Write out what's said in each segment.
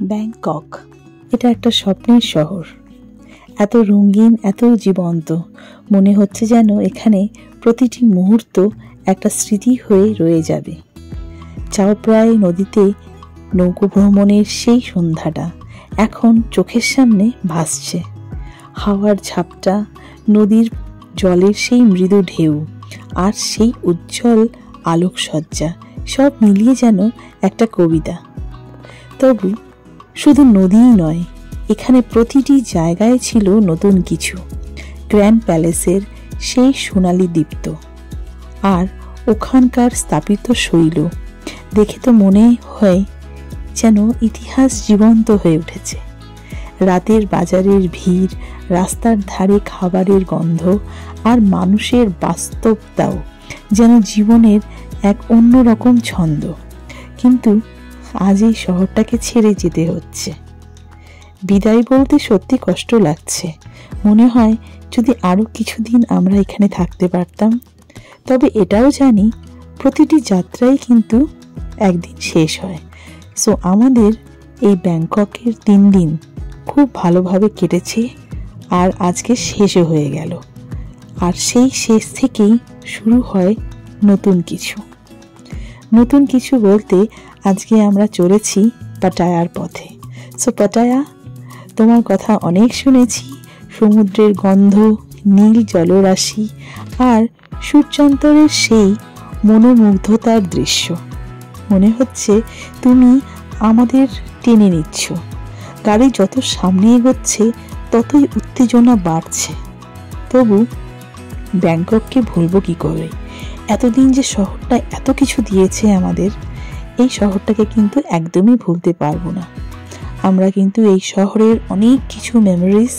Bangkok এটা একটা স্বপ্নের শহর, এত রঙিন, এত জীবন্ত, মনে হচ্ছে যেন এখানে প্রতিটি মুহূর্ত একটা স্মৃতি হয়ে রয়ে যাবে। চাও প্রায় নদীতে নৌকো ভ্রমণের সেই সন্ধ্যাটা এখন চোখের সামনে ভাসছে। হাওয়ার ঝাপটা, নদীর জলের সেই মৃদু ঢেউ আর সেই উজ্জ্বল আলোকসজ্জা সব মিলিয়ে যেন একটা কবিতা। তবু শুধু নদীই নয়, এখানে প্রতিটি জায়গায় ছিল নতুন কিছু। গ্র্যান্ড প্যালেসের সেই সোনালি দীপ্ত আর ওখানকার স্থাপিত শৈল দেখে তো মনে হয় যেন ইতিহাস জীবন্ত হয়ে উঠেছে। রাতের বাজারের ভিড়, রাস্তার ধারে খাবারের গন্ধ আর মানুষের বাস্তবতাও যেন জীবনের এক অন্যরকম ছন্দ। কিন্তু আজ এই শহরটাকে ছেড়ে যেতে হচ্ছে। বিদায় বলতে সত্যি কষ্ট লাগছে। মনে হয় যদি আরও কিছুদিন আমরা এখানে থাকতে পারতাম। তবে এটাও জানি প্রতিটি যাত্রাই কিন্তু একদিন শেষ হয়। সো আমাদের এই ব্যাংককের 3 দিন খুব ভালোভাবে কেটেছে আর আজকে শেষও হয়ে গেল। আর সেই শেষ থেকেই শুরু হয় নতুন কিছু। নতুন কিছু বলতে আজকে আমরা চলেছি পাটায়ার পথে। সো পাটায়া, তোমার কথা অনেক শুনেছি। সমুদ্রের গন্ধ, নীল জলরাশি আর সূর্যান্তরের সেই মনোমুগ্ধতার দৃশ্য, মনে হচ্ছে তুমি আমাদের টেনে নিচ্ছ। গাড়ি যত সামনে এগোচ্ছে ততই উত্তেজনা বাড়ছে। তবু ব্যাংকককে ভুলবো কি করে? এতদিন যে শহরটা এত কিছু দিয়েছে আমাদের, এই শহরটাকে কিন্তু একদমই ভুলতে পারবো না। আমরা কিন্তু এই শহরের অনেক কিছু মেমোরিজ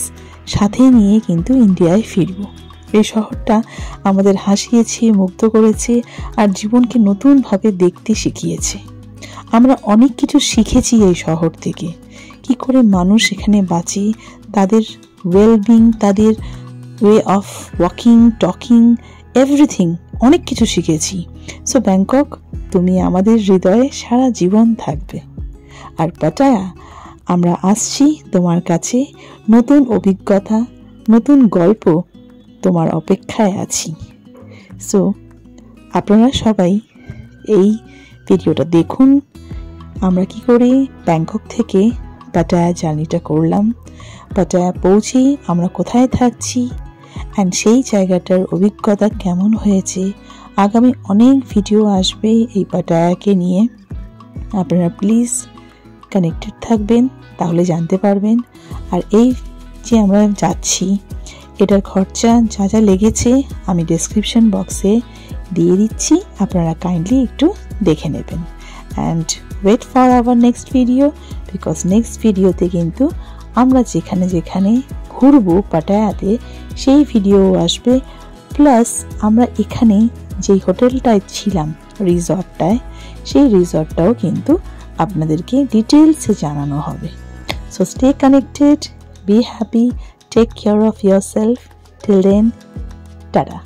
সাথে নিয়ে কিন্তু ইন্ডিয়ায় ফিরবো। এই শহরটা আমাদের হাসিয়েছে, মুগ্ধ করেছে আর জীবনকে নতুনভাবে দেখতে শিখিয়েছে। আমরা অনেক কিছু শিখেছি এই শহর থেকে, কি করে মানুষ এখানে বাঁচে, তাদের ওয়েলবিং, তাদের way of walking, talking, everything, অনেক কিছু শিখেছি। সো ব্যাংকক, তুমি আমাদের হৃদয়ে সারা জীবন থাকবে। আর পাটায়া, আমরা আসছি তোমার কাছে, নতুন অভিজ্ঞতা, নতুন গল্প তোমার অপেক্ষায় আছি। সো আপনারা সবাই এই ভিডিওটা দেখুন, আমরা কি করে ব্যাংকক থেকে পাটায়া জার্নিটা করলাম, পাটায়া পৌঁছে আমরা কোথায় থাকছি অ্যান্ড সেই জায়গাটার অভিজ্ঞতা কেমন হয়েছে। আগামী অনেক ভিডিও আসবে এই পাটায়াকে নিয়ে। আপনারা প্লিজ কানেক্টেড থাকবেন, তাহলে জানতে পারবেন। আর এই যে আমরা যাচ্ছি, এটার খরচা যা যা লেগেছে আমি ডেসক্রিপশন বক্সে দিয়ে দিচ্ছি, আপনারা কাইন্ডলি একটু দেখে নেবেন। And wait for our next video, because next ভিডিওতে কিন্তু আমরা যেখানে যেখানে ঘুরবো পাটায়াতে সেই ভিডিও আসবে। প্লাস আমরা এখানে যেই হোটেলটায় ছিলাম, রিসর্টটায়, সেই রিসর্টটাও কিন্তু আপনাদেরকে ডিটেলসে জানানো হবে। So stay connected, be happy, take care of yourself. Till then, tada.